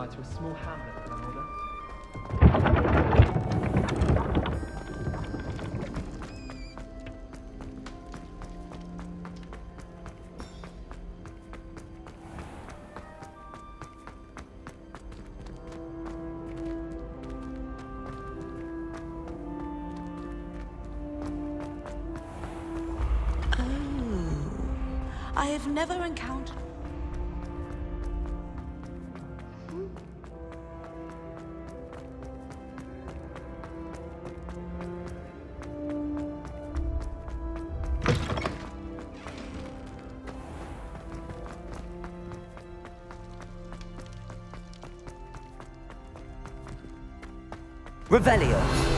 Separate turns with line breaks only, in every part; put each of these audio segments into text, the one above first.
seaside to a small hamlet for an order.
I have never encountered...
Revelio.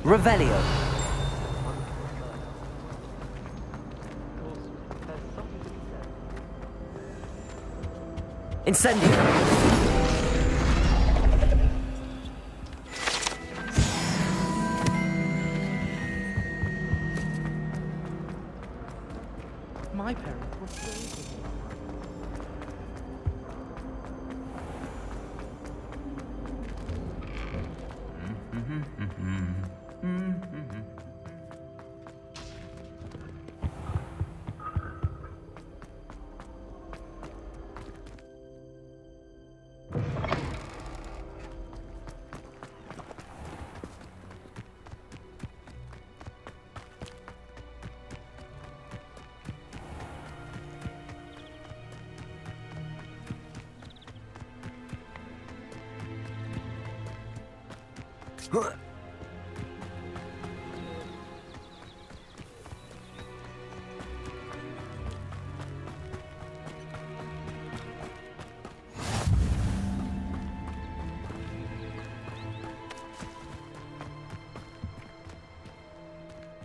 Revelio. Incendio.
My parents were slaves.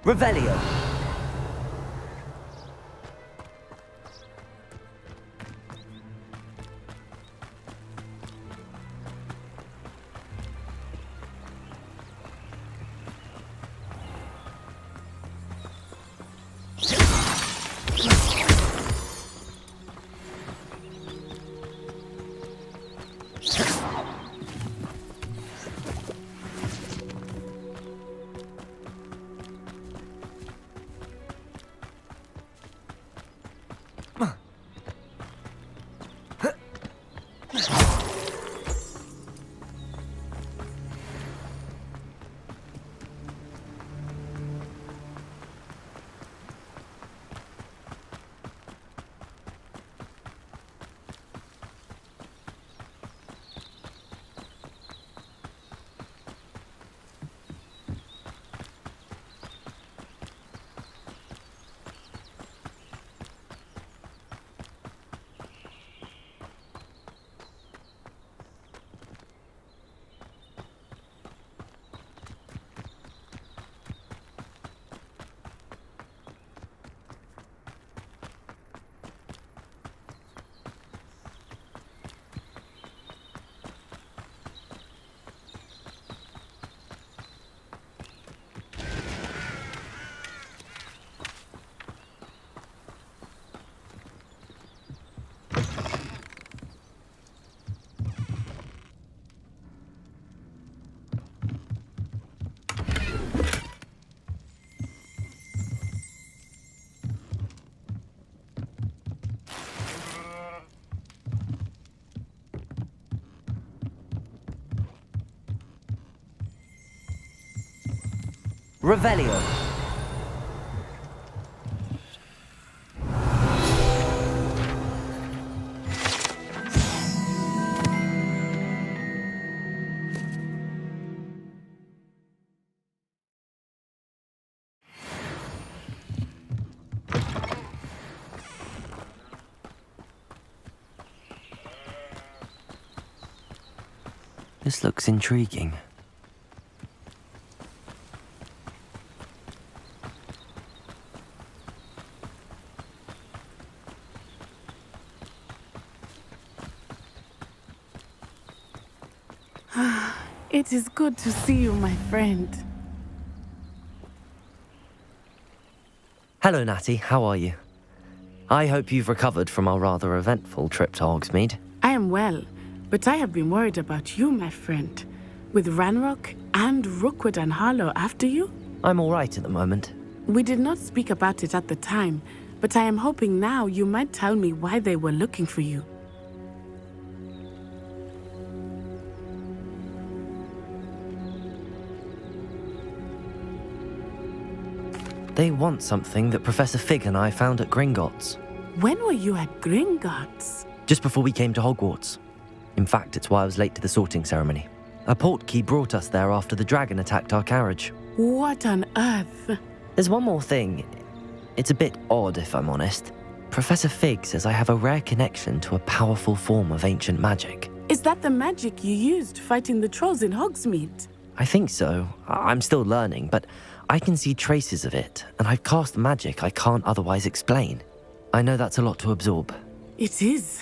Revelio. Revelio.
This looks intriguing.
It is good to see you, my friend.
Hello, Natty. How are you? I hope you've recovered from our rather eventful trip to Hogsmeade.
I am well, but I have been worried about you, my friend. With Ranrock and Rookwood and Harlow after you?
I'm all right at the moment.
We did not speak about it at the time, but I am hoping now you might tell me why they were looking for you.
They want something that Professor Fig and I found at Gringotts.
When were you at Gringotts?
Just before we came to Hogwarts. In fact, it's why I was late to the sorting ceremony. A portkey brought us there after the dragon attacked our carriage.
What on earth?
There's one more thing. It's a bit odd, if I'm honest. Professor Fig says I have a rare connection to a powerful form of ancient magic.
Is that the magic you used fighting the trolls in Hogsmeade?
I think so. I'm still learning, but I can see traces of it, and I've cast magic I can't otherwise explain. I know that's a lot to absorb.
It is.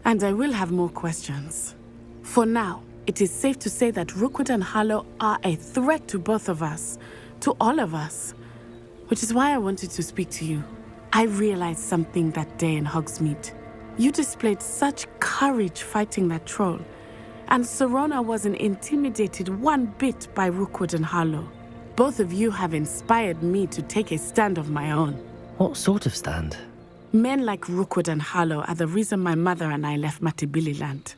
And I will have more questions. For now, it is safe to say that Rookwood and Harlow are a threat to both of us, to all of us, which is why I wanted to speak to you. I realized something that day in Hogsmeade. You displayed such courage fighting that troll, and Serona wasn't intimidated one bit by Rookwood and Harlow. Both of you have inspired me to take a stand of my own.
What sort of stand?
Men like Rookwood and Harlow are the reason my mother and I left Matibili Land.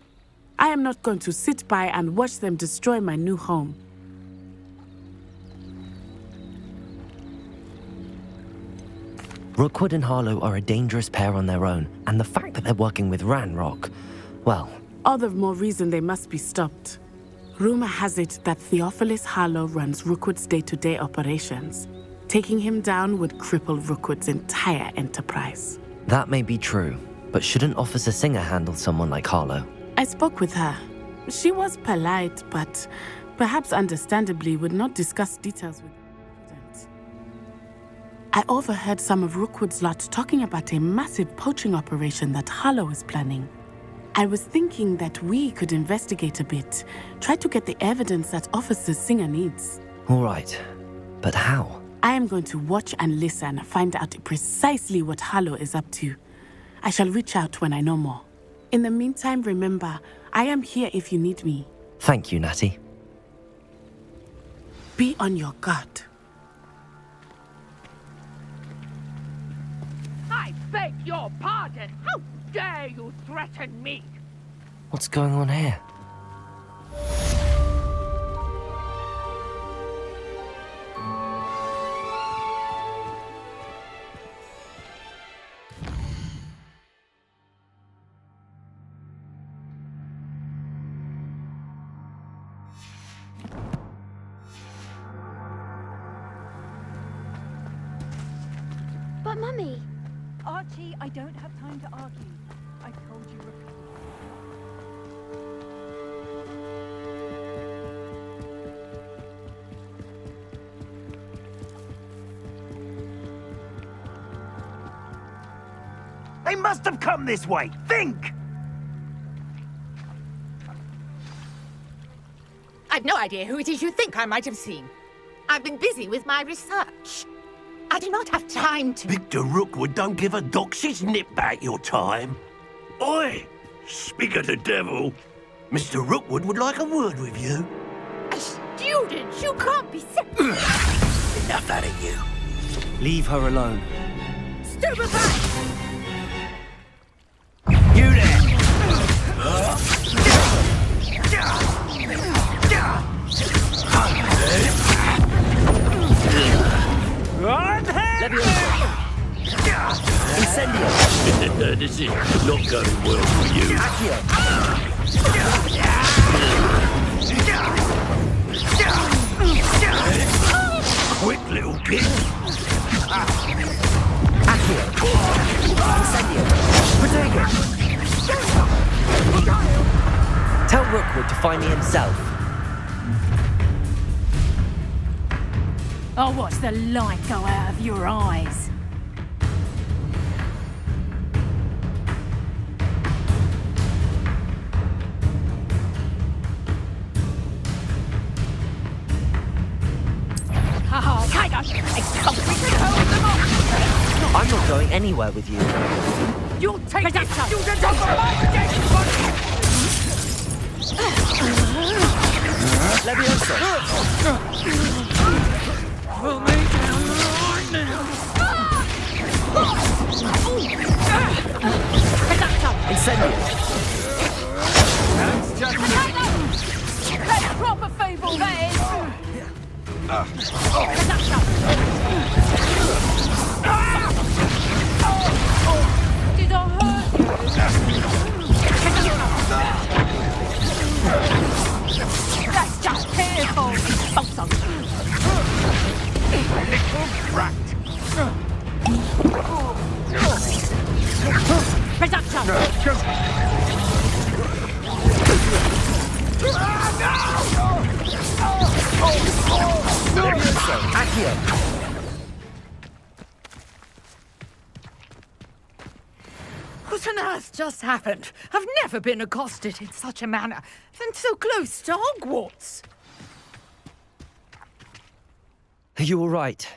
I am not going to sit by and watch them destroy my new home.
Rookwood and Harlow are a dangerous pair on their own, and the fact that they're working with Ranrock, well...
All the more reason they must be stopped. Rumor has it that Theophilus Harlow runs Rookwood's day-to-day operations. Taking him down would cripple Rookwood's entire enterprise.
That may be true, but shouldn't Officer Singer handle someone like Harlow?
I spoke with her. She was polite, but perhaps understandably would not discuss details with the president. I overheard some of Rookwood's lot talking about a massive poaching operation that Harlow is planning. I was thinking that we could investigate a bit, try to get the evidence that Officer Singer needs.
All right, but how?
I am going to watch and listen, find out precisely what Harlow is up to. I shall reach out when I know more. In the meantime, remember, I am here if you need me.
Thank you, Natty.
Be on your guard.
I beg your pardon. How dare you threaten me?
What's going on here?
But Mummy...
Archie, I don't have time to argue. I've told you repeatedly.
They must have come this way. Think!
I've no idea who it is you think I might have seen. I've been busy with my research. I do not have time to...
Victor Rookwood don't give a doxy's nip back your time. Oi! Speak of the devil. Mr. Rookwood would like a word with you.
A student? You can't be so...
Enough out of you.
Leave her alone.
Stupefy!
You there! Quick little kid.
Accio. Incendio. Protego.
Tell Rookwood to find me himself.
I'll watch the light go out of your eyes.
I'm not going anywhere with you.
You'll take it! You
Levioso. Incendio.
That's proper fable, that is! Did I hurt you? That's just careful!
Little brat.
Reduction!
Accio.
What on earth just happened? I've never been accosted in such a manner, and so close to Hogwarts.
Are you all right?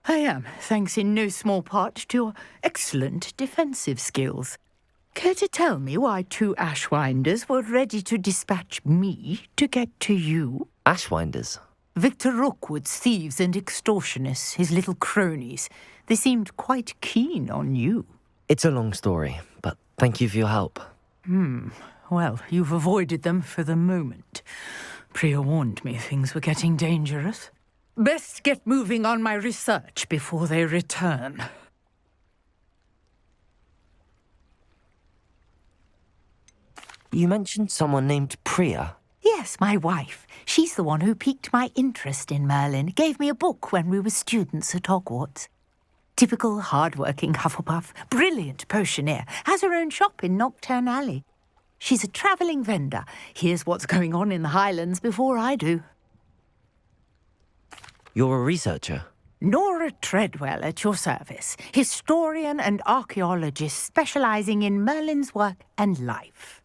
I am, thanks in no small part to your excellent defensive skills. Care to tell me why two Ashwinders were ready to dispatch me to get to you?
Ashwinders.
Victor Rookwood's thieves and extortionists, his little cronies. They seemed quite keen on you.
It's a long story, but thank you for your help.
Well, you've avoided them for the moment. Priya warned me things were getting dangerous. Best get moving on my research before they return.
You mentioned someone named Priya.
Yes, my wife. She's the one who piqued my interest in Merlin. Gave me a book when we were students at Hogwarts. Typical hard-working Hufflepuff, brilliant potioneer, has her own shop in Nocturne Alley. She's a travelling vendor. Hears what's going on in the Highlands before I do.
You're a researcher.
Nora Treadwell at your service, historian and archaeologist specialising in Merlin's work and life.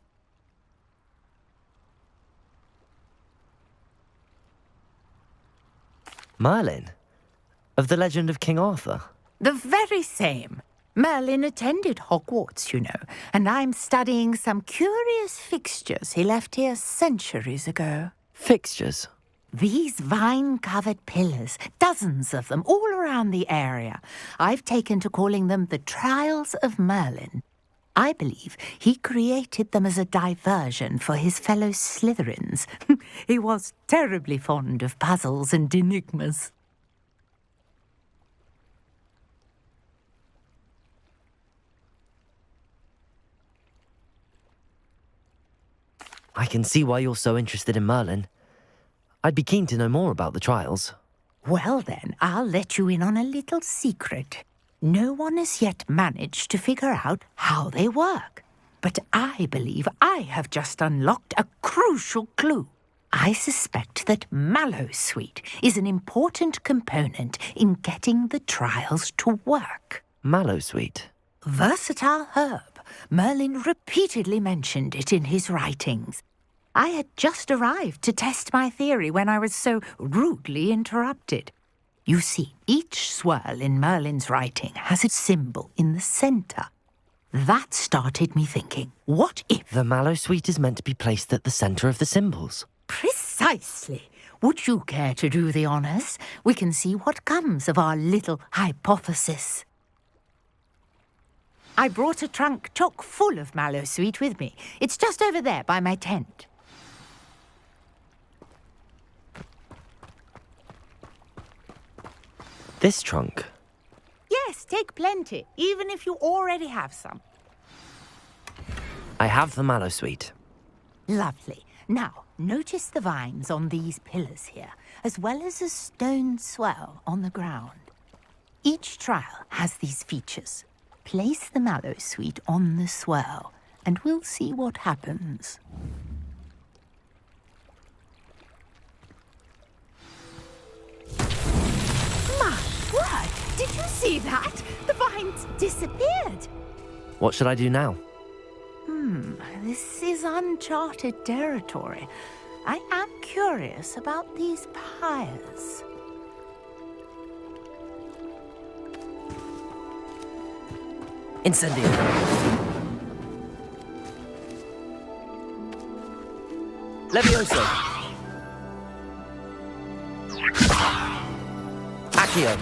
Merlin? Of the legend of King Arthur?
The very same. Merlin attended Hogwarts, you know, and I'm studying some curious fixtures he left here centuries ago.
Fixtures?
These vine-covered pillars, dozens of them, all around the area. I've taken to calling them the Trials of Merlin. I believe he created them as a diversion for his fellow Slytherins. He was terribly fond of puzzles and enigmas.
I can see why you're so interested in Merlin. I'd be keen to know more about the trials.
Well then, I'll let you in on a little secret. No one has yet managed to figure out how they work. But I believe I have just unlocked a crucial clue. I suspect that Mallowsweet is an important component in getting the trials to work.
Mallowsweet?
Versatile herb. Merlin repeatedly mentioned it in his writings. I had just arrived to test my theory when I was so rudely interrupted. You see, each swirl in Merlin's writing has a symbol in the centre. That started me thinking, what if...
The Mallowsweet is meant to be placed at the centre of the symbols.
Precisely. Would you care to do the honours? We can see what comes of our little hypothesis. I brought a trunk chock full of Mallowsweet with me. It's just over there by my tent.
This trunk?
Yes, take plenty, even if you already have some.
I have the Mallowsweet.
Lovely. Now, notice the vines on these pillars here, as well as a stone swell on the ground. Each trial has these features. Place the mallow sweet on the swell, and we'll see what happens. My word! Did you see that? The vines disappeared.
What should I do now?
This is uncharted territory. I am curious about these pyres.
Incendio. Levioso. Accio.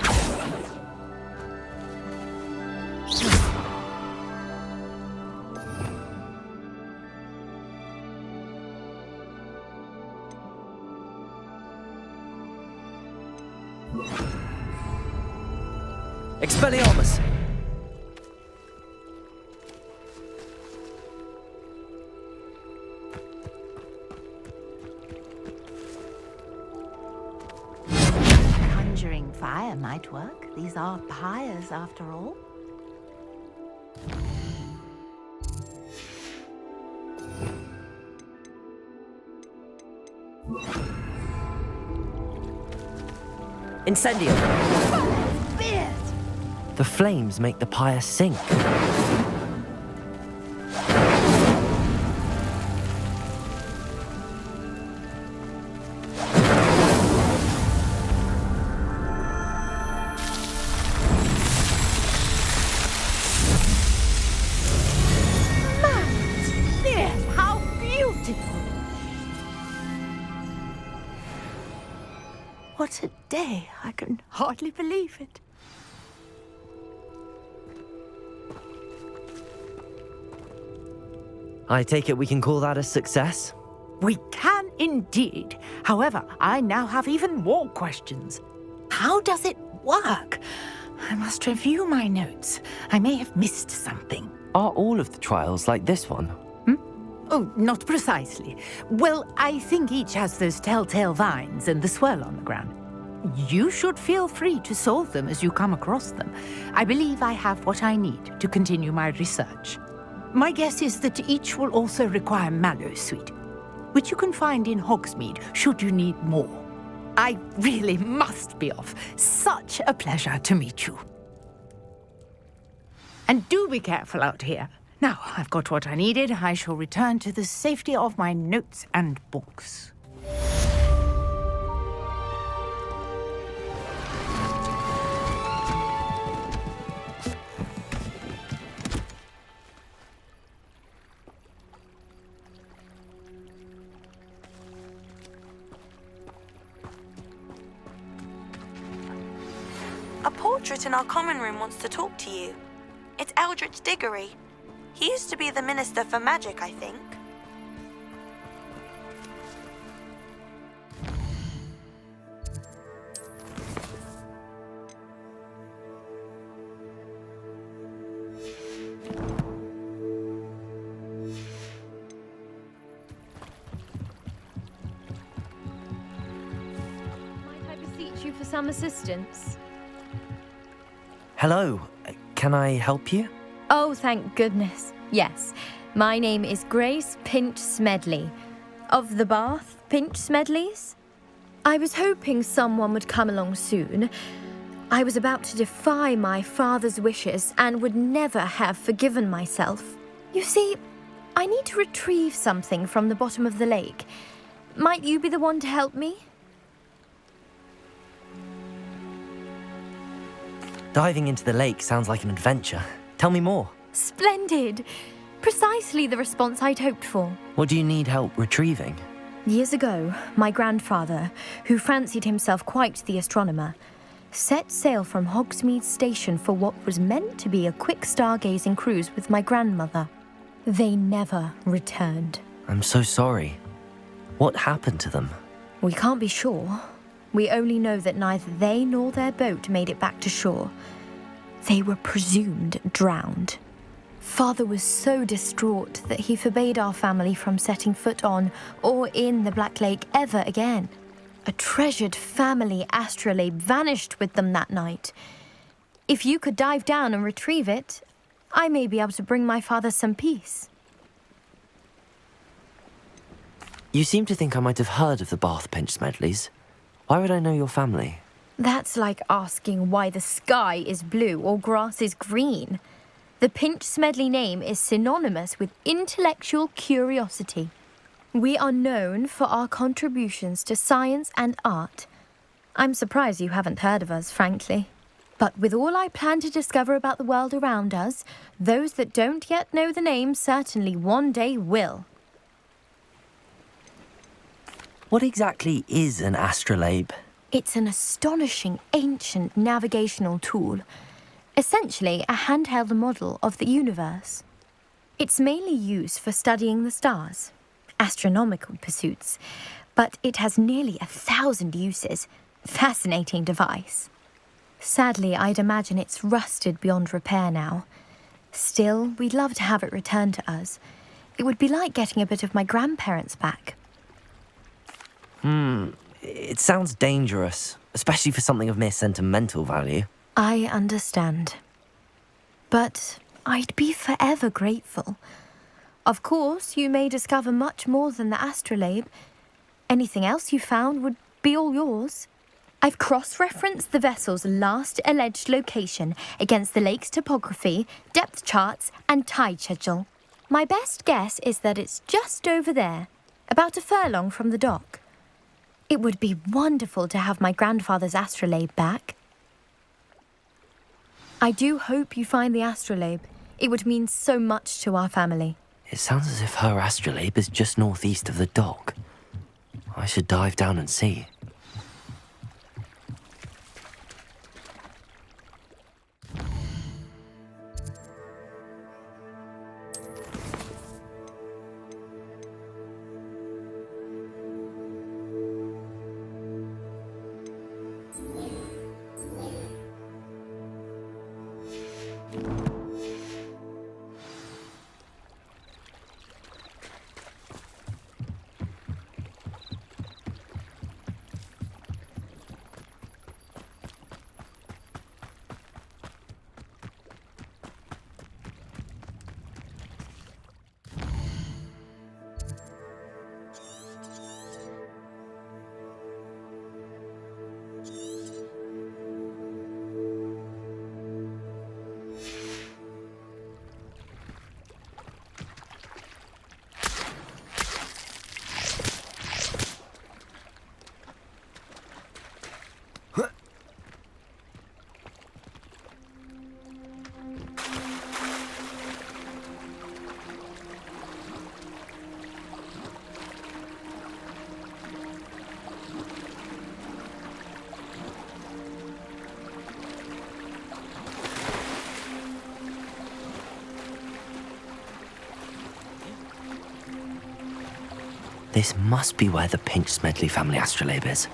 Expelliarmus!
Conjuring fire might work. These are pyres, after all.
Incendio! The flames make the pyre sink.
How beautiful! What a day! I can hardly believe it.
I take it we can call that a success?
We can indeed. However, I now have even more questions. How does it work? I must review my notes. I may have missed something.
Are all of the trials like this one?
Oh, not precisely. Well, I think each has those telltale vines and the swirl on the ground. You should feel free to solve them as you come across them. I believe I have what I need to continue my research. My guess is that each will also require mallow sweet, which you can find in Hogsmeade should you need more. I really must be off. Such a pleasure to meet you. And do be careful out here. Now, I've got what I needed. I shall return to the safety of my notes and books.
A portrait in our common room wants to talk to you. It's Eldritch Diggory. He used to be the Minister for Magic, I think.
Might I beseech you for some assistance?
Hello, can I help you?
Oh, thank goodness. Yes. My name is Grace Pinch Smedley. Of the Bath Pinch Smedleys? I was hoping someone would come along soon. I was about to defy my father's wishes and would never have forgiven myself. You see, I need to retrieve something from the bottom of the lake. Might you be the one to help me?
Diving into the lake sounds like an adventure. Tell me more.
Splendid! Precisely the response I'd hoped for.
What do you need help retrieving?
Years ago, my grandfather, who fancied himself quite the astronomer, set sail from Hogsmeade Station for what was meant to be a quick stargazing cruise with my grandmother. They never returned.
I'm so sorry. What happened to them?
We can't be sure. We only know that neither they nor their boat made it back to shore. They were presumed drowned. Father was so distraught that he forbade our family from setting foot on or in the Black Lake ever again. A treasured family astrolabe vanished with them that night. If you could dive down and retrieve it, I may be able to bring my father some peace.
You seem to think I might have heard of the Bath Pinch Smedleys. Why would I know your family?
That's like asking why the sky is blue or grass is green. The Pinch Smedley name is synonymous with intellectual curiosity. We are known for our contributions to science and art. I'm surprised you haven't heard of us, frankly. But with all I plan to discover about the world around us, those that don't yet know the name certainly one day will.
What exactly is an astrolabe?
It's an astonishing ancient navigational tool, essentially a handheld model of the universe. It's mainly used for studying the stars, astronomical pursuits, but it has nearly 1,000 uses. Fascinating device. Sadly, I'd imagine it's rusted beyond repair now. Still, we'd love to have it returned to us. It would be like getting a bit of my grandparents back.
It sounds dangerous, especially for something of mere sentimental value.
I understand. But I'd be forever grateful. Of course, you may discover much more than the astrolabe. Anything else you found would be all yours. I've cross-referenced the vessel's last alleged location against the lake's topography, depth charts, and tide schedule. My best guess is that it's just over there, about a furlong from the dock. It would be wonderful to have my grandfather's astrolabe back. I do hope you find the astrolabe. It would mean so much to our family.
It sounds as if her astrolabe is just northeast of the dock. I should dive down and see. This must be where the Pinch Smedley family astrolabe is.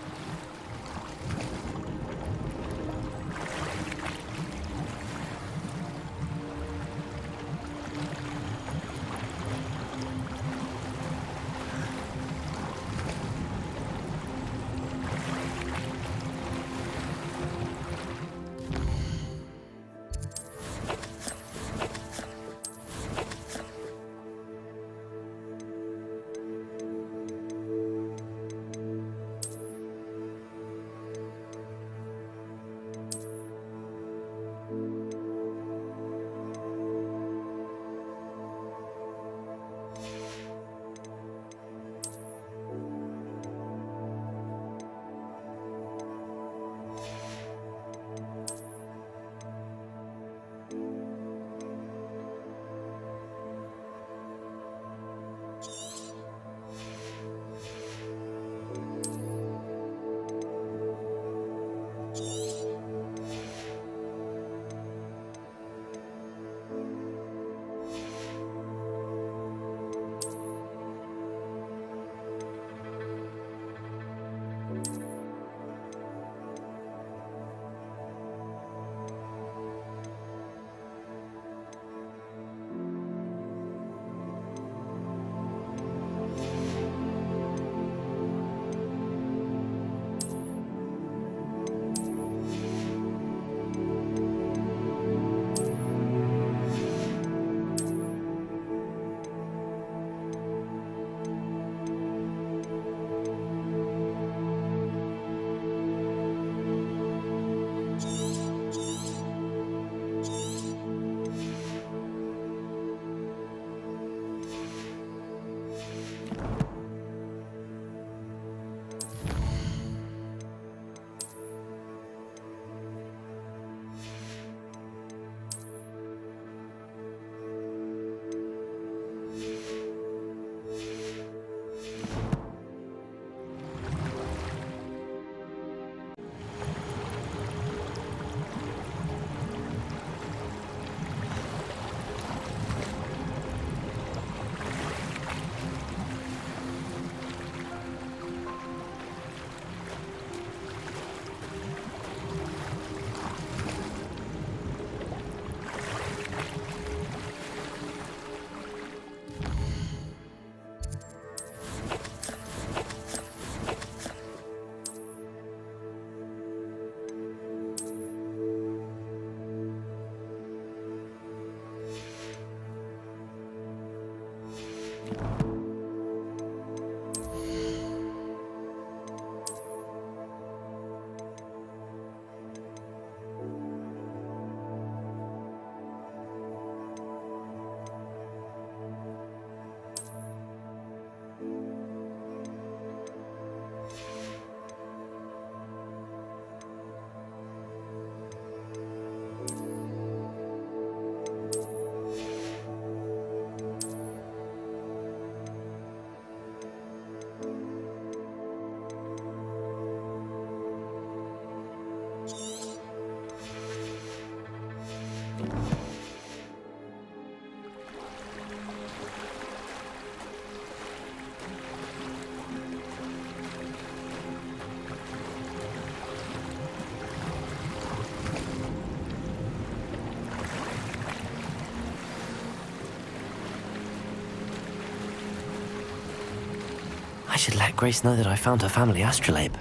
I should let Grace know that I found her family astrolabe.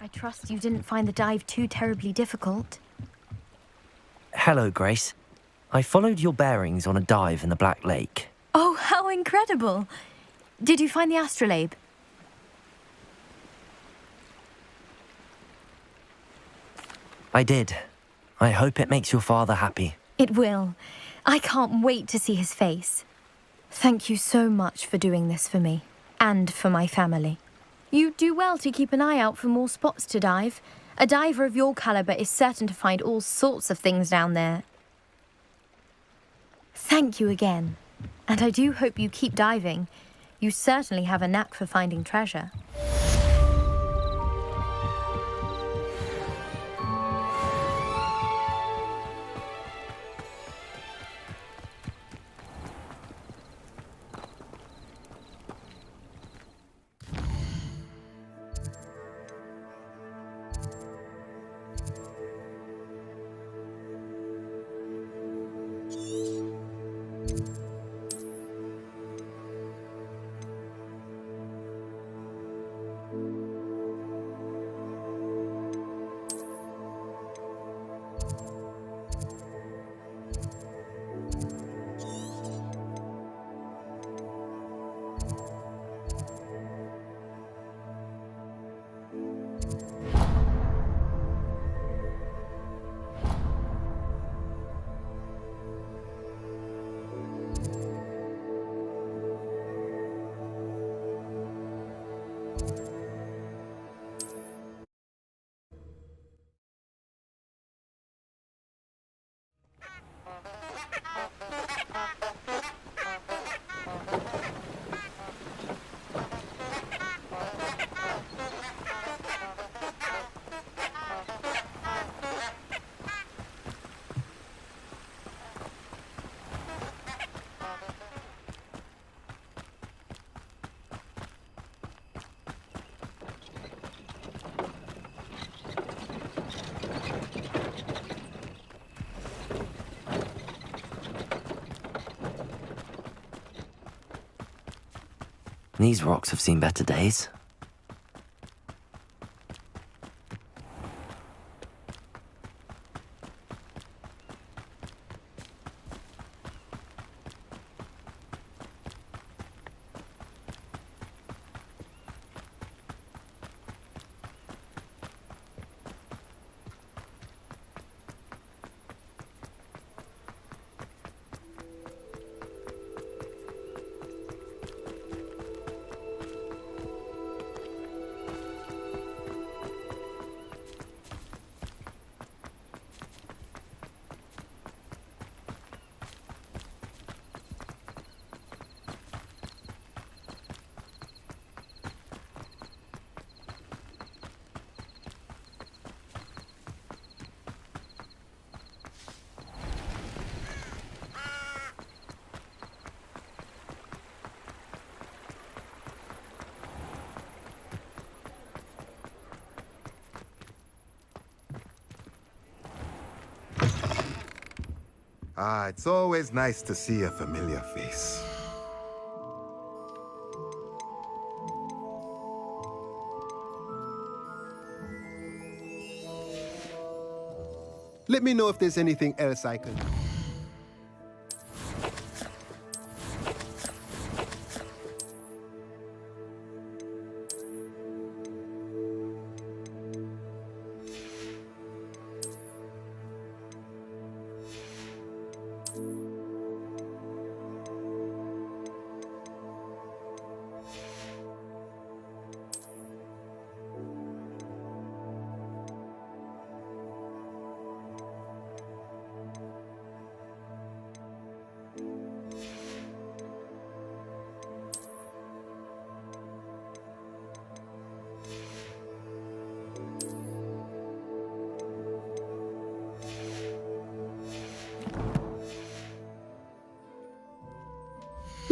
I trust you didn't find the dive too terribly difficult.
Hello, Grace. I followed your bearings on a dive in the Black Lake.
Oh, how incredible! Did you find the astrolabe?
I did. I hope it makes your father happy.
It will. I can't wait to see his face. Thank you so much for doing this for me, and for my family. You do well to keep an eye out for more spots to dive. A diver of your caliber is certain to find all sorts of things down there. Thank you again. And I do hope you keep diving. You certainly have a knack for finding treasure.
These rocks have seen better days.
It's always nice to see a familiar face. Let me know if there's anything else I can...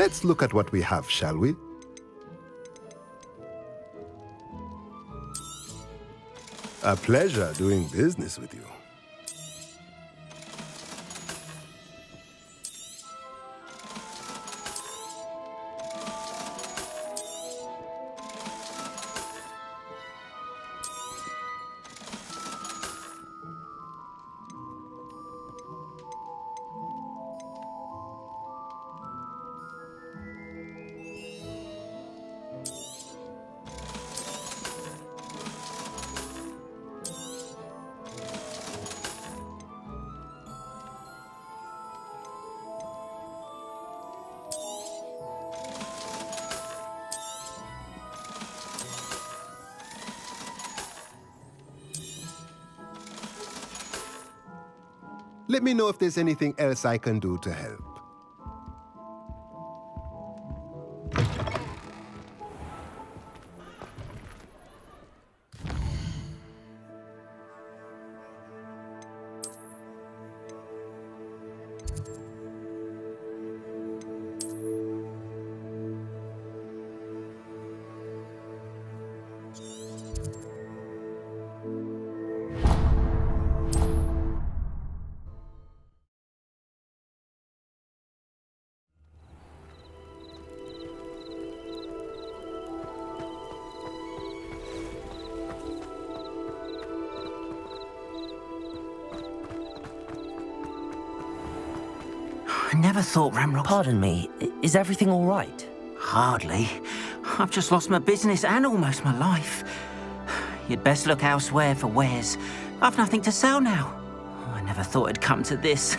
Let's look at what we have, shall we? A pleasure doing business with you. Let me know if there's anything else I can do to help.
I never thought Ramrock...
Pardon me, is everything all right?
Hardly. I've just lost my business and almost my life. You'd best look elsewhere for wares. I've nothing to sell now. I never thought it'd come to this.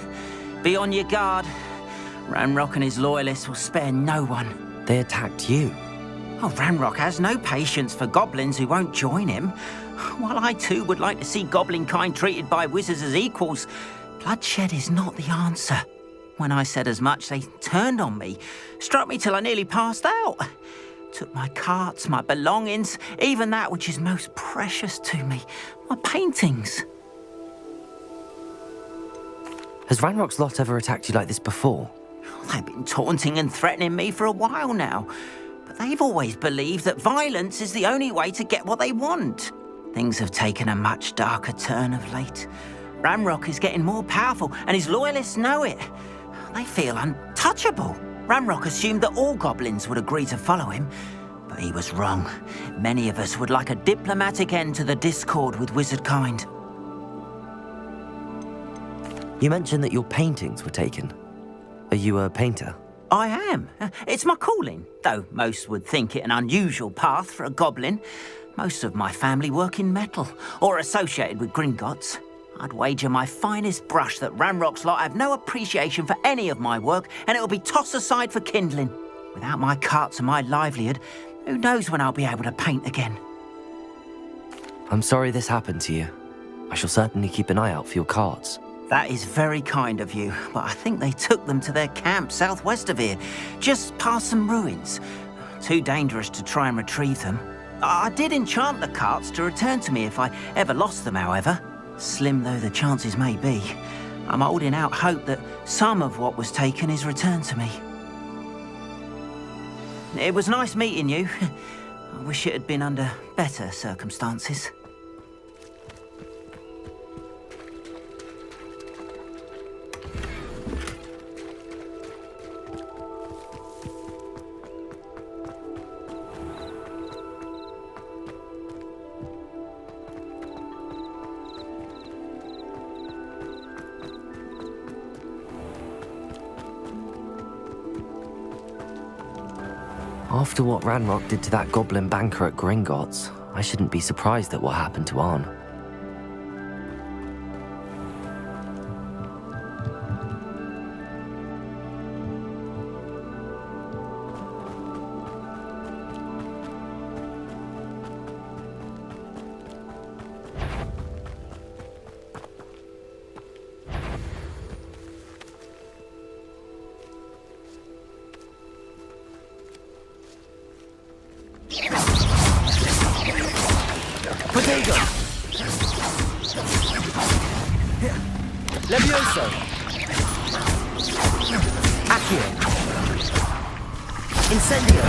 Be on your guard. Ramrock and his loyalists will spare no one.
They attacked you.
Oh, Ramrock has no patience for goblins who won't join him. While I too would like to see goblin kind treated by wizards as equals, bloodshed is not the answer. When I said as much, they turned on me, struck me till I nearly passed out. Took my carts, my belongings, even that which is most precious to me, my paintings.
Has Ranrock's lot ever attacked you like this before?
They've been taunting and threatening me for a while now, but they've always believed that violence is the only way to get what they want. Things have taken a much darker turn of late. Ramrock is getting more powerful, and his loyalists know it. They feel untouchable. Ramrock assumed that all goblins would agree to follow him, but he was wrong. Many of us would like a diplomatic end to the discord with wizard kind.
You mentioned that your paintings were taken. Are you a painter?
I am. It's my calling, though most would think it an unusual path for a goblin. Most of my family work in metal, or associated with Gringotts. I'd wager my finest brush that Ramrock's lot have no appreciation for any of my work, and it'll be tossed aside for kindling. Without my carts and my livelihood, who knows when I'll be able to paint again.
I'm sorry this happened to you. I shall certainly keep an eye out for your carts.
That is very kind of you, but I think they took them to their camp southwest of here, just past some ruins. Too dangerous to try and retrieve them. I did enchant the carts to return to me if I ever lost them, however. Slim though the chances may be, I'm holding out hope that some of what was taken is returned to me. It was nice meeting you. I wish it had been under better circumstances.
After what Ranrock did to that goblin banker at Gringotts, I shouldn't be surprised at what happened to Arn.
Levioso! Accio!
Incendio!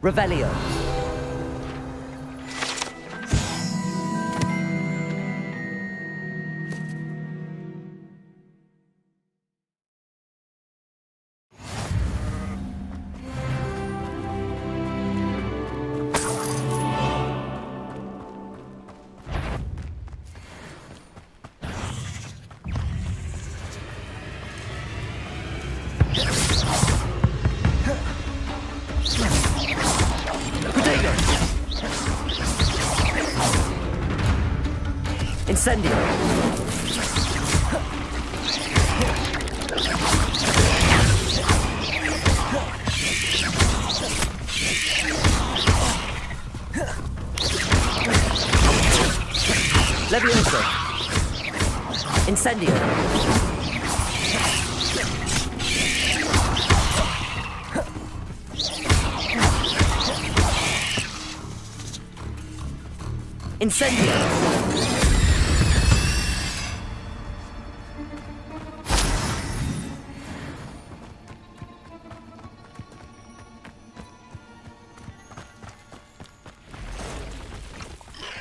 Revelio. Incendio! Levioso! Incendio! Incendio!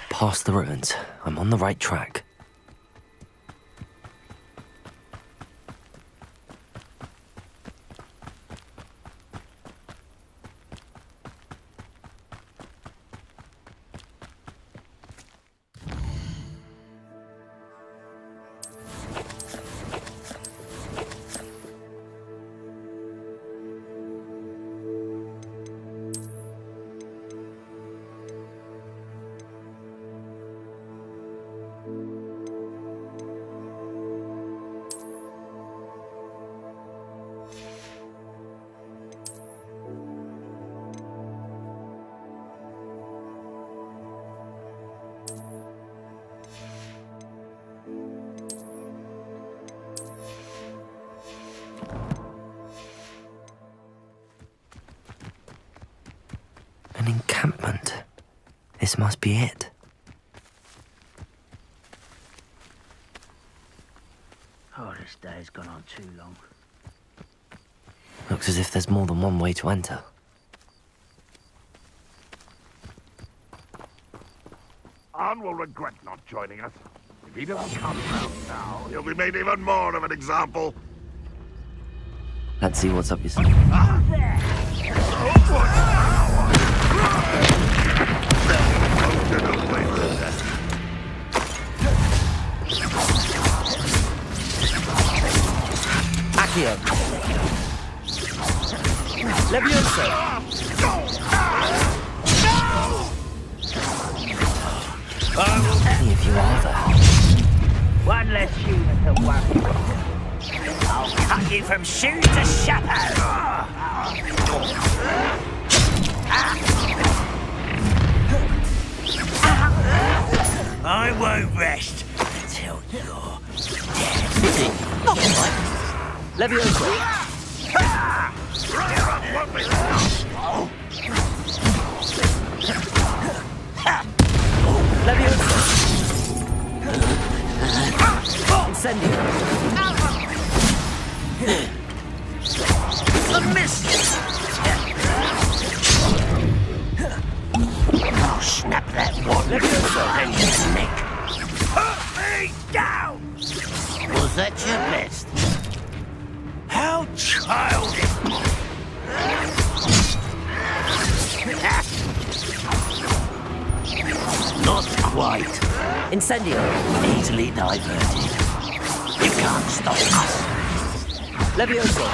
Past the ruins. I'm on the right track. An encampment. This must be it.
Oh, this day's gone on too long.
Looks as if there's more than one way to enter.
Arn will regret not joining us. If he doesn't come round now, he'll be made even more of an example.
Let's see what's up your sleeve. Accio. Levioso. Any of you are there?
One less human to worry. I'll cut you from shoe to chapeau. I won't rest until you're dead.
Levioso. Levioso. Incendio.
A miss! I'll snap that one and his neck. Put me down! Was that your best? How childish! Not quite.
Incendio.
Easily diverted. You can't stop us.
Levioso.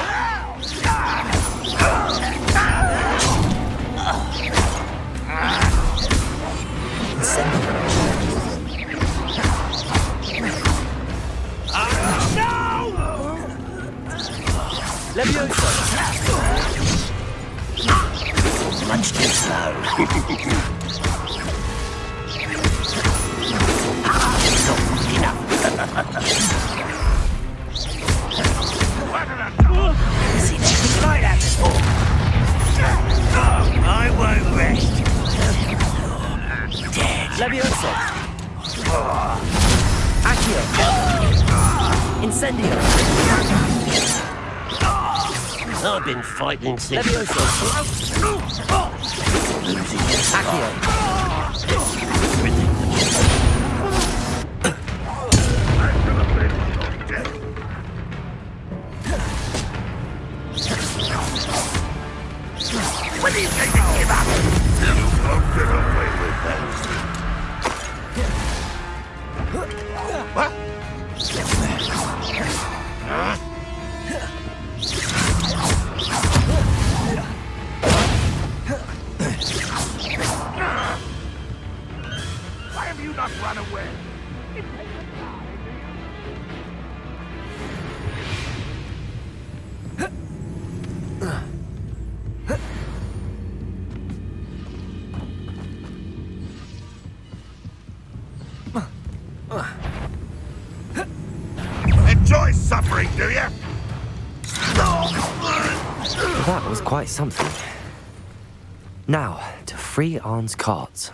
No!
Levioso!
Much too slow.
Seen anything like that before? I won't rest. Dead.
Levioso! Accio! Incendio!
I've been fighting since...
Levioso! Accio!
When do you think you give up? You won't get away with that. What? Huh?
Why have you not run away? Enjoy suffering, do you?
That was quite something. Now, to free Arn's cards.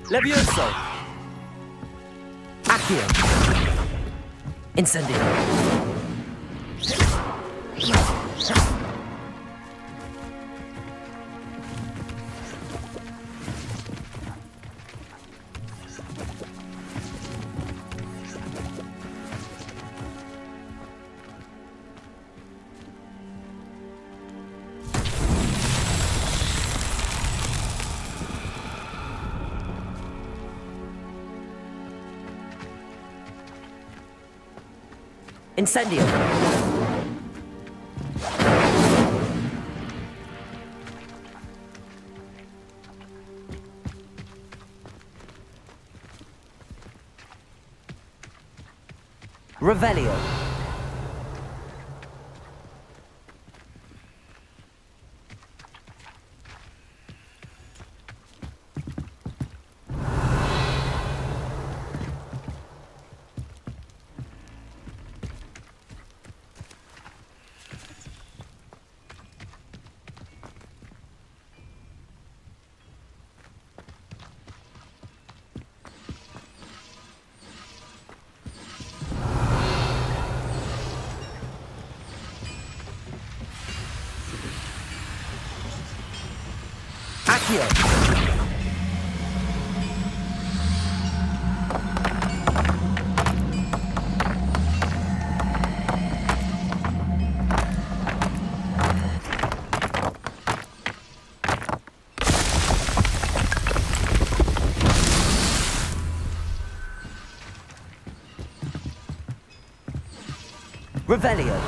Levioso! Accio! Incendio! Incendio! Revelio! Accio! Revelio!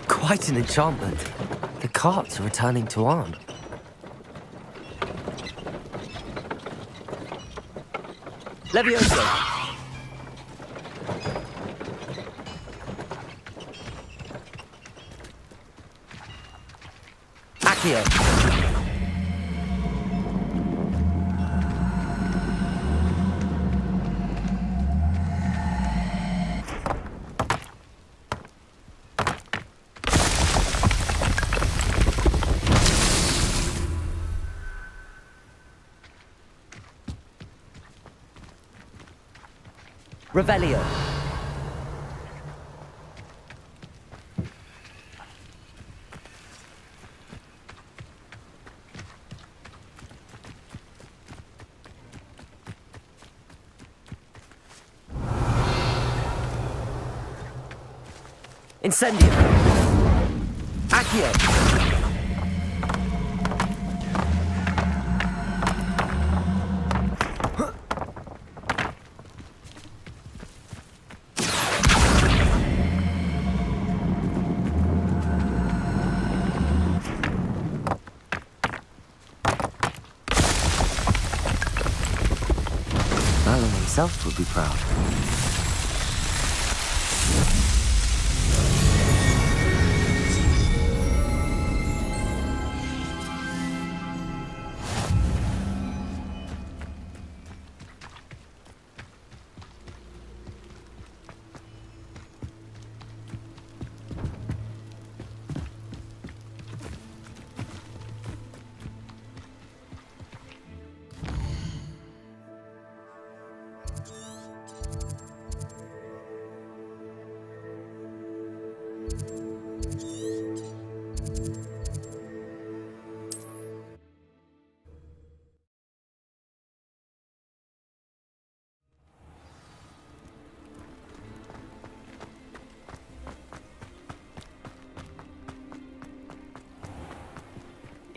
Quite an enchantment. The carts are returning to Arn. Levioso! Accio! Revelio! Incendio! Accio! Alan himself would be proud.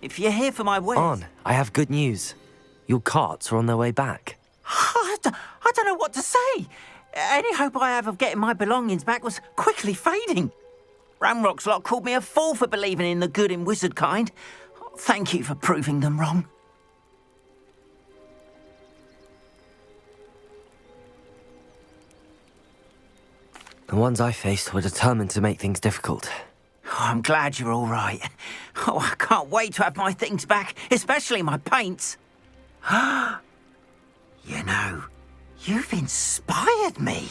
If you're here for my wares...
On, I have good news. Your carts are on their way back.
I don't know what to say. Any hope I have of getting my belongings back was quickly fading. Ramrock's lot called me a fool for believing in the good in wizard kind. Thank you for proving them wrong.
The ones I faced were determined to make things difficult.
Oh, I'm glad you're all right. Oh, I can't wait to have my things back, especially my paints. You know, you've inspired me.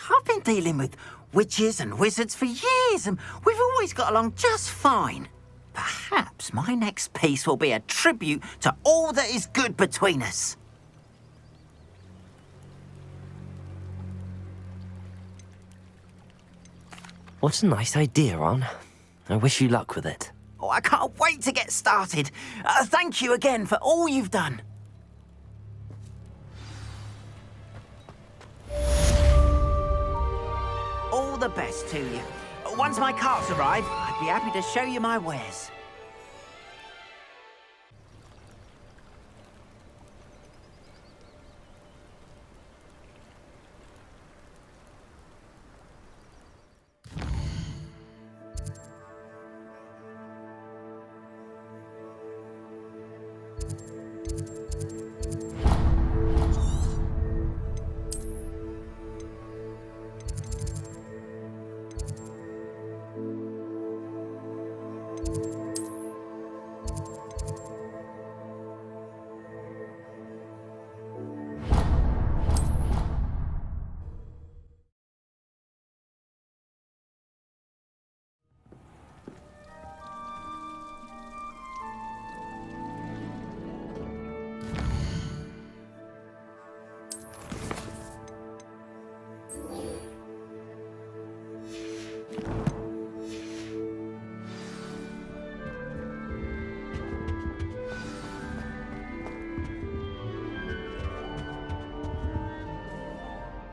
I've been dealing with witches and wizards for years, and we've always got along just fine. Perhaps my next piece will be a tribute to all that is good between us.
What a nice idea, Ron. I wish you luck with it.
Oh, I can't wait to get started. Thank you again for all you've done. All the best to you. Once my carts arrive, I'd be happy to show you my wares.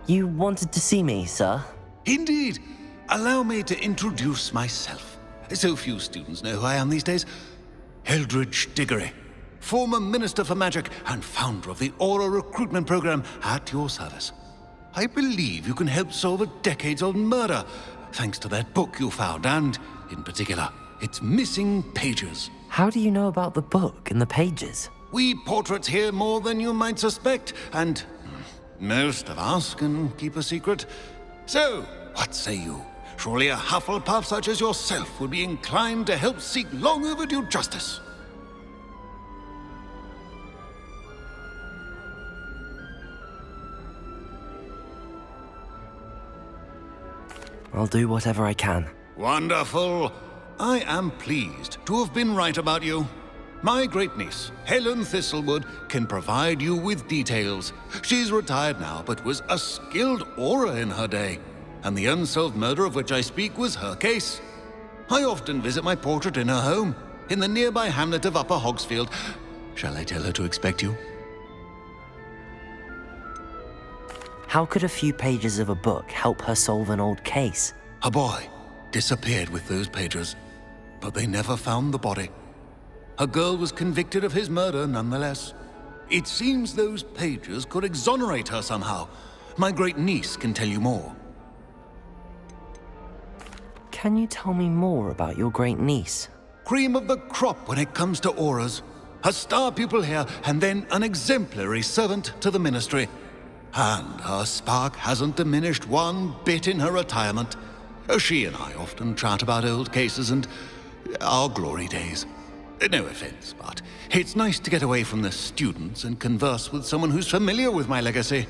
You wanted to see me, sir?
Indeed. Allow me to introduce myself. So few students know who I am these days. Eldridge Diggory, former Minister for Magic and founder of the Aura Recruitment Program, at your service. I believe you can help solve a decades-old murder, thanks to that book you found, and, in particular, its missing pages.
How do you know about the book and the pages?
We portraits hear more than you might suspect, and most of us can keep a secret. So, what say you? Surely a Hufflepuff such as yourself would be inclined to help seek long overdue justice.
I'll do whatever I can.
Wonderful. I am pleased to have been right about you. My great-niece, Helen Thistlewood, can provide you with details. She's retired now, but was a skilled aura in her day. And the unsolved murder of which I speak was her case. I often visit my portrait in her home, in the nearby hamlet of Upper Hogsfield. Shall I tell her to expect you?
How could a few pages of a book help her solve an old case?
A boy, disappeared with those pages, but they never found the body. A girl was convicted of his murder nonetheless. It seems those pages could exonerate her somehow. My great niece can tell you more.
Can you tell me more about your great niece?
Cream of the crop when it comes to auras. A star pupil here, and then an exemplary servant to the ministry. And her spark hasn't diminished one bit in her retirement. She and I often chat about old cases and our glory days. No offense, but it's nice to get away from the students and converse with someone who's familiar with my legacy.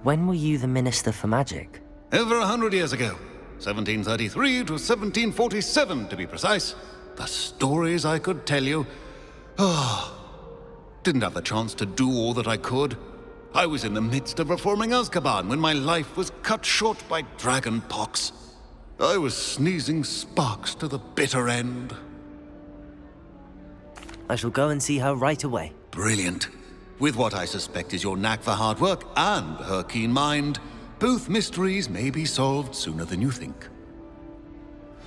When were you the Minister for Magic?
Over 100 years ago. 1733 to 1747, to be precise. The stories I could tell you. Didn't have the chance to do all that I could. I was in the midst of reforming AZKABAN when my life was cut short by dragon pox. I was sneezing sparks to the bitter end.
I shall go and see her right away.
Brilliant. With what I suspect is your knack for hard work and her keen mind, both mysteries may be solved sooner than you think.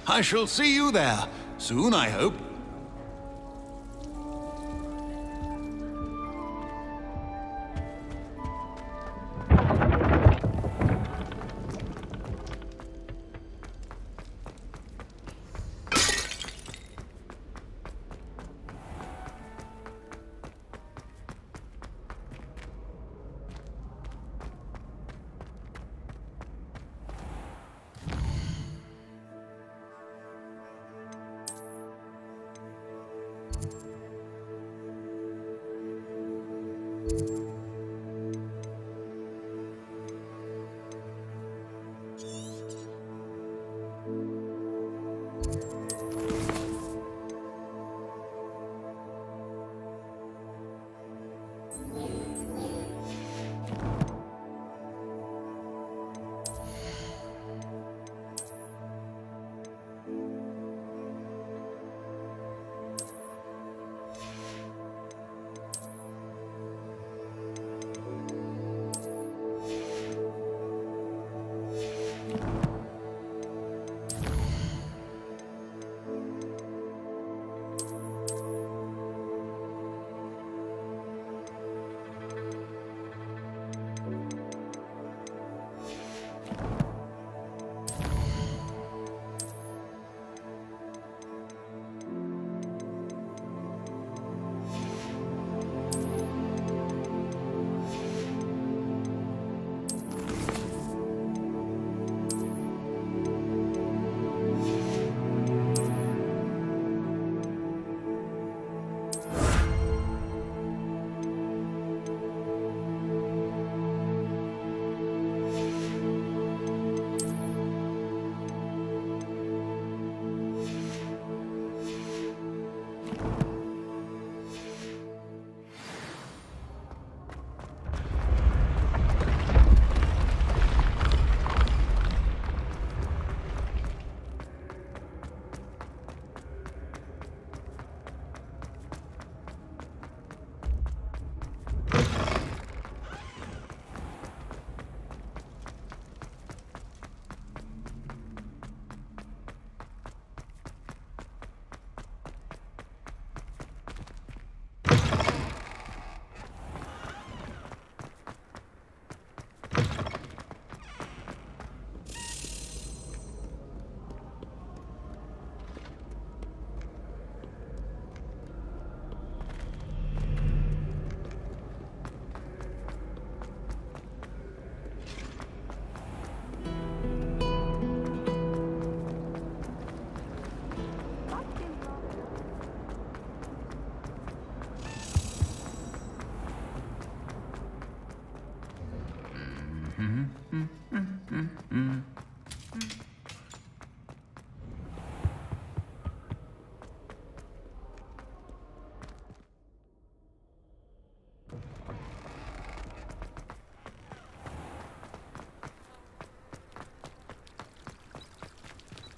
I shall see you there, soon I hope.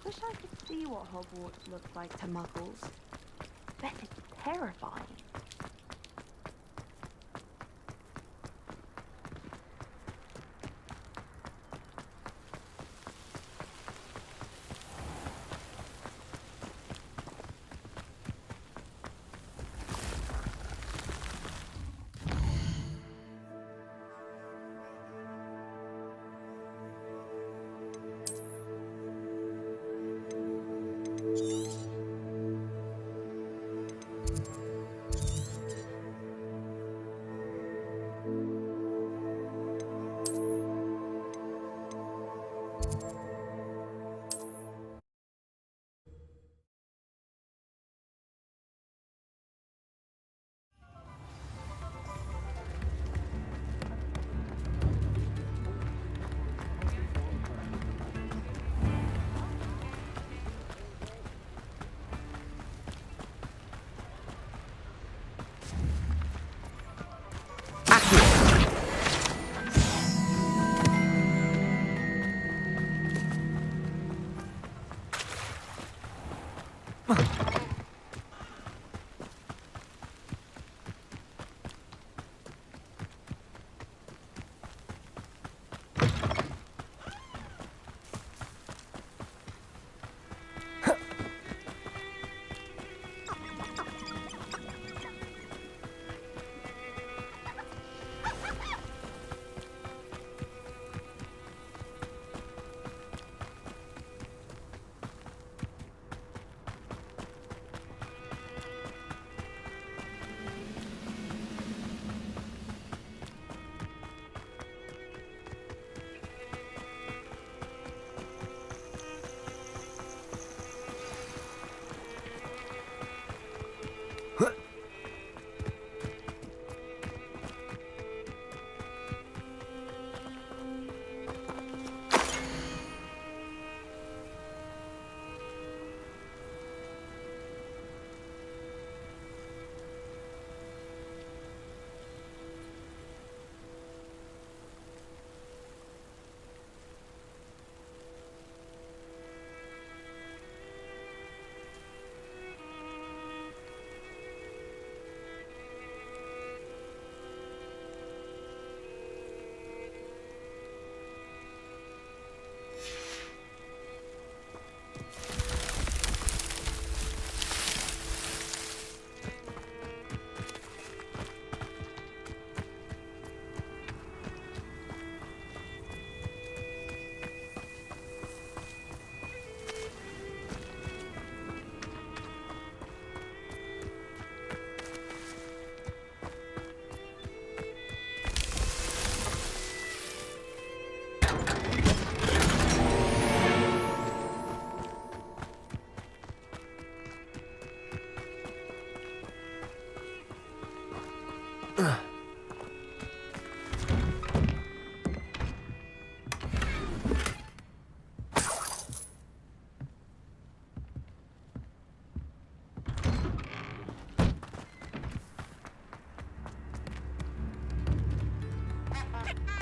Wish I could see what Hogwarts looks like to muggles. Bet it's terrifying.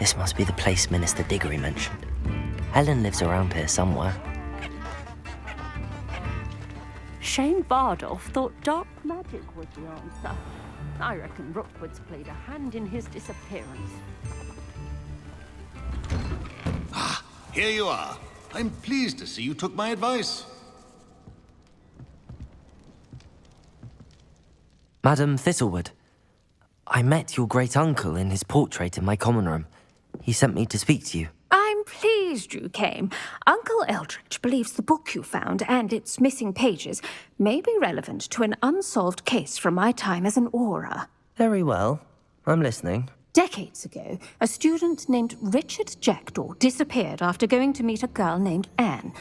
This must be the place Minister Diggory mentioned. Helen lives around here somewhere.
Shane Bardolph thought dark magic was the answer. I reckon Rookwood's played a hand in his disappearance.
Ah, here you are. I'm pleased to see you took my advice.
Madam Thistlewood, I met your great-uncle in his portrait in my common room. He sent me to speak to you.
I'm pleased you came. Uncle Eldridge believes the book you found and its missing pages may be relevant to an unsolved case from my time as an Auror.
Very well. I'm listening.
Decades ago, a student named Richard Jackdaw disappeared after going to meet a girl named Anne.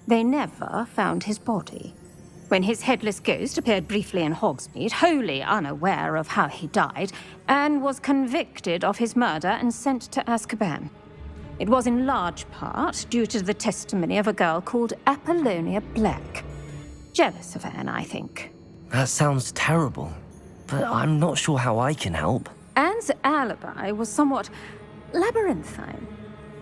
They never found his body. When his headless ghost appeared briefly in Hogsmeade, wholly unaware of how he died, Anne was convicted of his murder and sent to Azkaban. It was in large part due to the testimony of a girl called Apollonia Black. Jealous of Anne, I think.
That sounds terrible, but I'm not sure how I can help.
Anne's alibi was somewhat labyrinthine.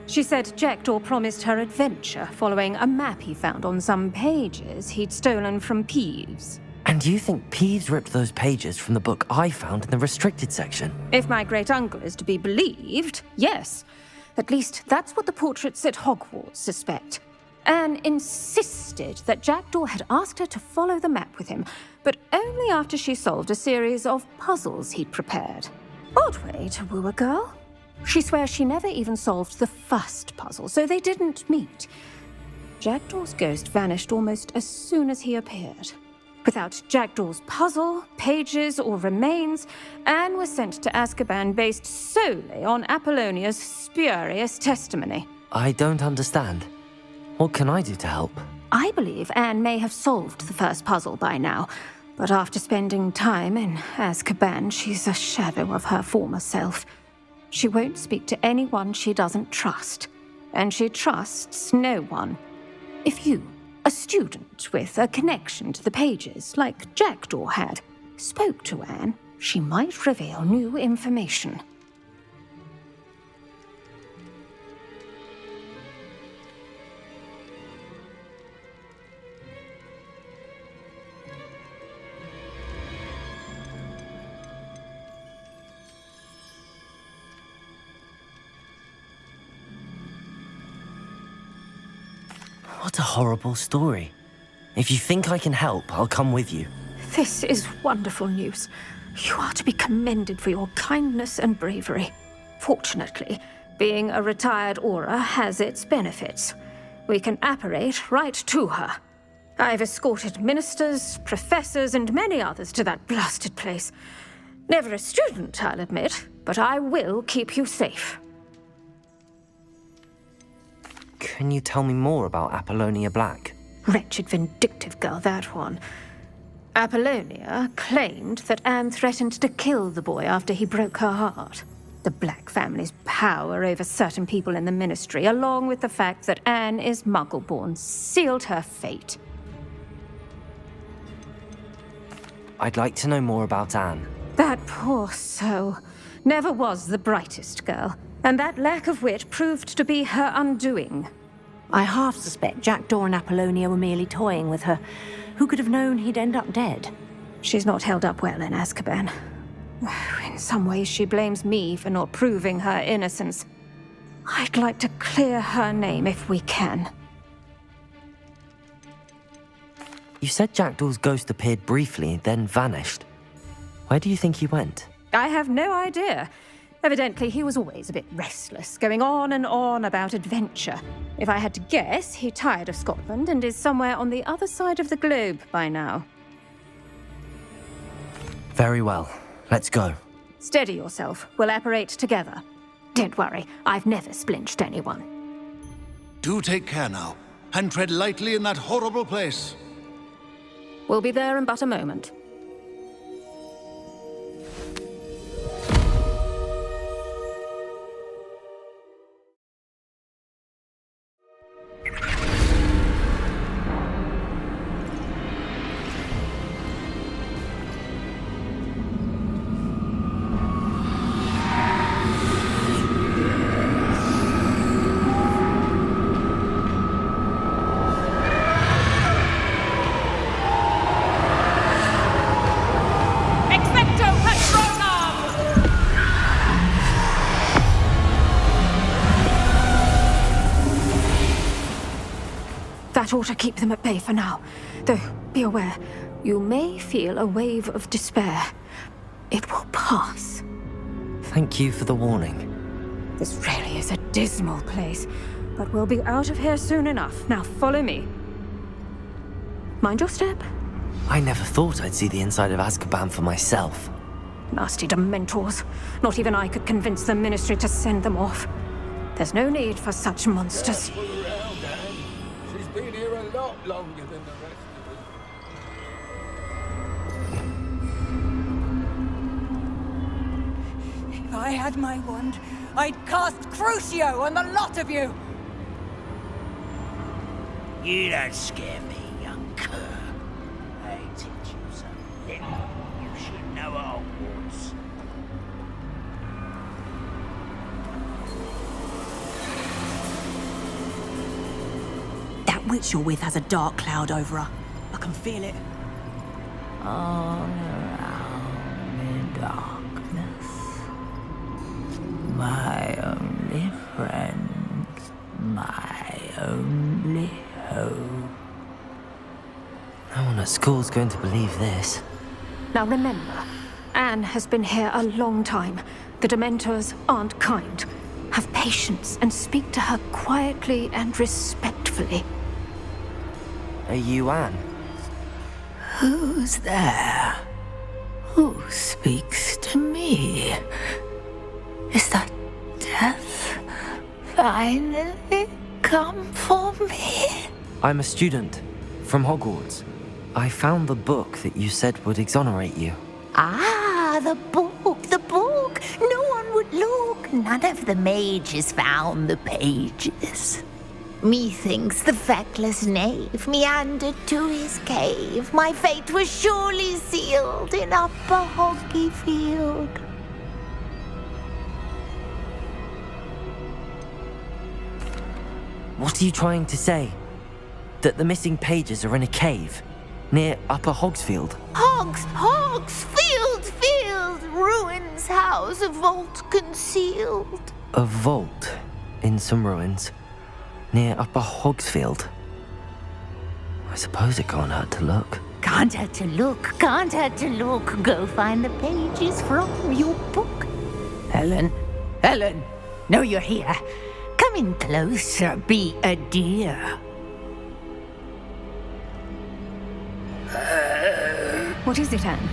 She said Jackdaw promised her adventure following a map he found on some pages he'd stolen from Peeves.
And you think Peeves ripped those pages from the book I found in the restricted section?
If my great-uncle is to be believed, yes. At least that's what the portraits at Hogwarts suspect. Anne insisted that Jackdaw had asked her to follow the map with him, but only after she solved a series of puzzles he'd prepared. Odd way to woo a girl. She swears she never even solved the first puzzle, so they didn't meet. Jackdaw's ghost vanished almost as soon as he appeared. Without Jackdaw's puzzle, pages, or remains, Anne was sent to Azkaban based solely on Apollonia's spurious testimony.
I don't understand. What can I do to help?
I believe Anne may have solved the first puzzle by now, but after spending time in Azkaban, she's a shadow of her former self. She won't speak to anyone she doesn't trust, and she trusts no one. If you, a student with a connection to the pages, like Jackdaw had, spoke to Anne, she might reveal new information.
What a horrible story. If you think I can help, I'll come with you.
This is wonderful news. You are to be commended for your kindness and bravery. Fortunately, being a retired Aura has its benefits. We can apparate right to her. I've escorted ministers, professors, and many others to that blasted place. Never a student, I'll admit, but I will keep you safe.
Can you tell me more about Apollonia Black?
Wretched, vindictive girl, that one. Apollonia claimed that Anne threatened to kill the boy after he broke her heart. The Black family's power over certain people in the Ministry, along with the fact that Anne is Muggle-born, sealed her fate.
I'd like to know more about Anne.
That poor soul never was the brightest girl, and that lack of wit proved to be her undoing.
I half suspect Jackdaw and Apollonia were merely toying with her. Who could have known he'd end up dead?
She's not held up well in Azkaban. In some ways, she blames me for not proving her innocence. I'd like to clear her name if we can.
You said Jackdaw's ghost appeared briefly, then vanished. Where do you think he went?
I have no idea. Evidently, he was always a bit restless, going on and on about adventure. If I had to guess, he tired of Scotland and is somewhere on the other side of the globe by now.
Very well. Let's go.
Steady yourself. We'll apparate together. Don't worry, I've never splinched anyone.
Do take care now, and tread lightly in that horrible place.
We'll be there in but a moment. That ought to keep them at bay for now. Though, be aware, you may feel a wave of despair. It will pass.
Thank you for the warning.
This really is a dismal place, but we'll be out of here soon enough. Now follow me. Mind your step.
I never thought I'd see the inside of Azkaban for myself.
Nasty Dementors. Not even I could convince the Ministry to send them off. There's no need for such monsters.
She's been here a lot longer than the rest of us.
If I had my wand, I'd cast Crucio on the lot of you!
You don't scare me, young cur. I teach you something you should know at Hogwarts.
That witch you're with has a dark cloud over her. I can feel it.
All around me darkness. My only friend. My only hope.
No one at school's going to believe this.
Now remember, Anne has been here a long time. The Dementors aren't kind. Have patience and speak to her quietly and respectfully.
Are you Anne?
Who's there? Who speaks to me? Is that death finally come for me?
I'm a student from Hogwarts. I found the book that you said would exonerate you.
Ah, the book, the book. No one would look. None of the mages found the pages. Methinks the feckless knave meandered to his cave. My fate was surely sealed in Upper Hoggyfield.
What are you trying to say? That the missing pages are in a cave near Upper Hogsfield?
Field, ruins house, a vault concealed.
A vault in some ruins near Upper Hogsfield. suppose it can't hurt to look.
Can't hurt to look, can't hurt to look. Go find the pages from your book. Helen, Helen, no, you're here. Come in closer, be a dear.
What is it, Anne?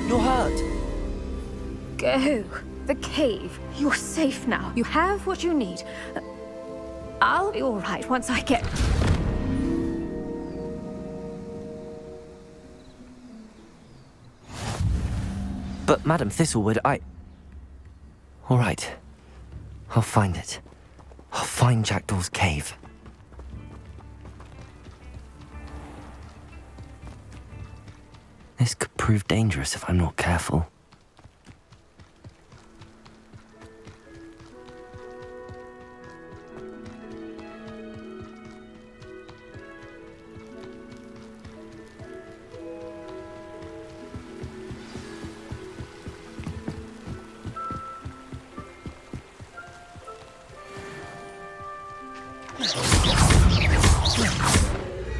You're hurt.
Go. The cave. You're safe now. You have what you need. I'll be all right once I get...
But, Madam Thistlewood, All right. I'll find it. I'll find Jackdaw's cave. This could prove dangerous if I'm not careful.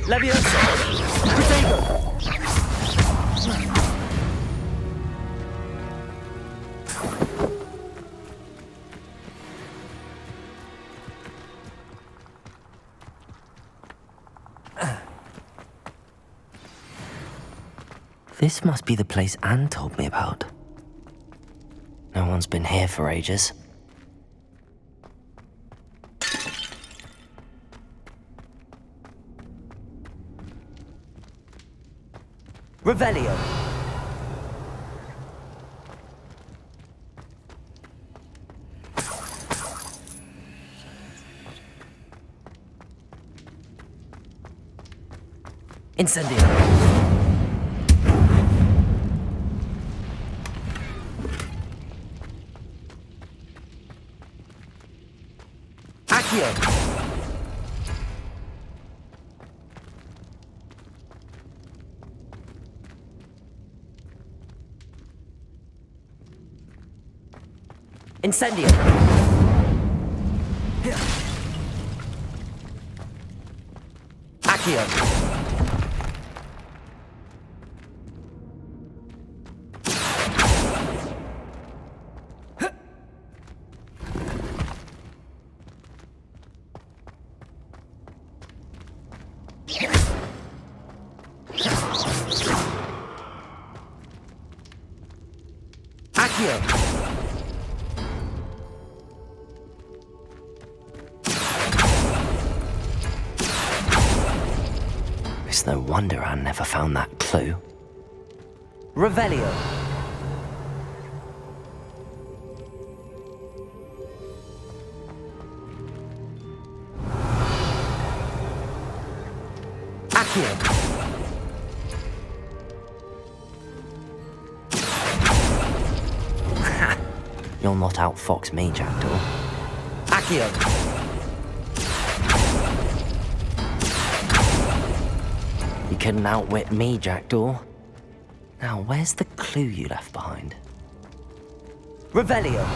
Leviosa! PRISÁO! This must be the place Anne told me about. No one's been here for ages. Revelio. Incendio. Accio. Incendio. Accio. Accio. It's no wonder Anne never found that clue. Revelio. Accio. You'll not outfox me, Jackdaw. Accio. You couldn't outwit me, Jackdaw. Now, where's the clue you left behind? Revelio.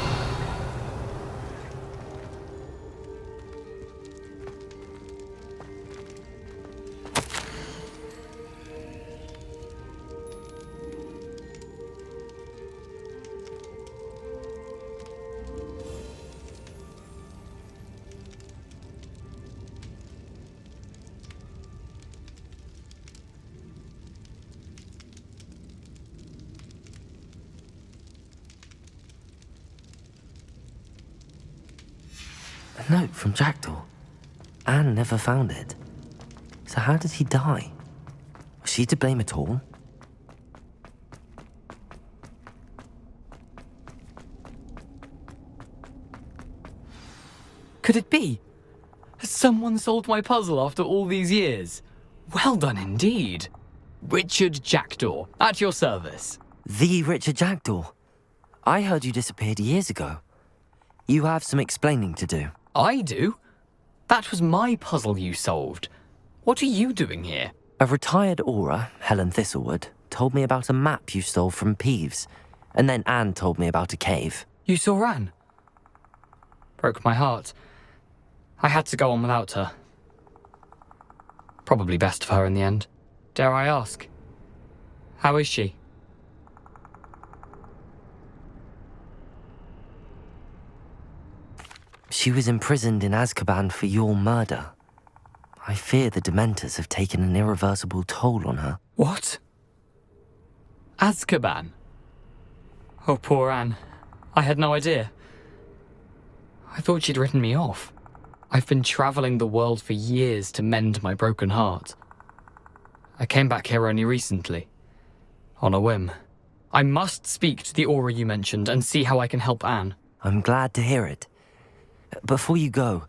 A note from Jackdaw. Anne never found it. So how did he die? Was she to blame at all?
Could it be? Has someone solved my puzzle after all these years? Well done indeed. Richard Jackdaw, at your service.
The Richard Jackdaw. I heard you disappeared years ago. You have some explaining to do.
I do? That was my puzzle you solved. What are you doing here?
A retired aura, Helen Thistlewood, told me about a map you stole from Peeves, and then Anne told me about a cave.
You saw Anne? Broke my heart. I had to go on without her. Probably best for her in the end. Dare I ask? How is she?
She was imprisoned in Azkaban for your murder. I fear the Dementors have taken an irreversible toll on her.
What? Azkaban? Oh, poor Anne. I had no idea. I thought she'd written me off. I've been traveling the world for years to mend my broken heart. I came back here only recently. On a whim. I must speak to the aura you mentioned and see how I can help Anne.
I'm glad to hear it. Before you go,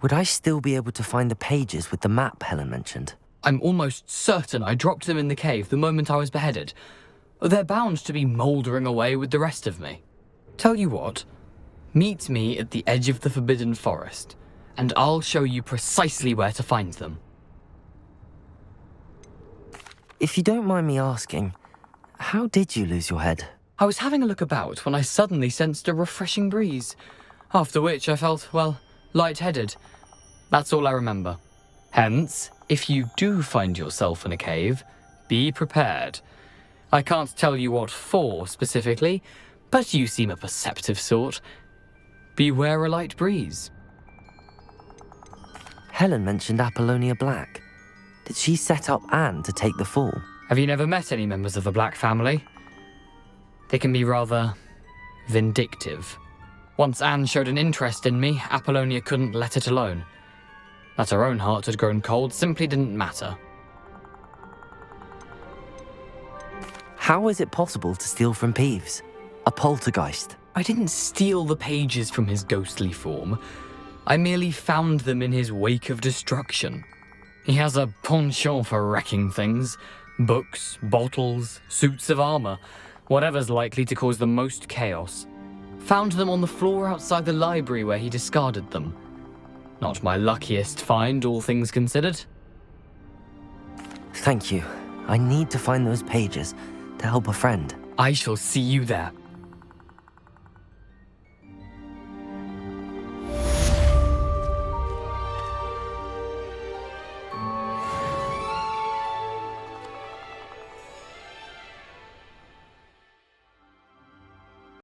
would I still be able to find the pages with the map Helen mentioned?
I'm almost certain I dropped them in the cave the moment I was beheaded. They're bound to be mouldering away with the rest of me. Tell you what, meet me at the edge of the Forbidden Forest, and I'll show you precisely where to find them.
If you don't mind me asking, how did you lose your head?
I was having a look about when I suddenly sensed a refreshing breeze, after which I felt, well, lightheaded. That's all I remember. Hence, if you do find yourself in a cave, be prepared. I can't tell you what for specifically, but you seem a perceptive sort. Beware a light breeze.
Helen mentioned Apollonia Black. Did she set up Anne to take the fall?
Have you never met any members of the Black family? They can be rather vindictive. Once Anne showed an interest in me, Apollonia couldn't let it alone. That her own heart had grown cold simply didn't matter.
How is it possible to steal from Peeves? A poltergeist?
I didn't steal the pages from his ghostly form. I merely found them in his wake of destruction. He has a penchant for wrecking things. Books, bottles, suits of armor, whatever's likely to cause the most chaos. Found them on the floor outside the library where he discarded them. Not my luckiest find, all things considered.
Thank you. I need to find those pages to help a friend.
I shall see you there.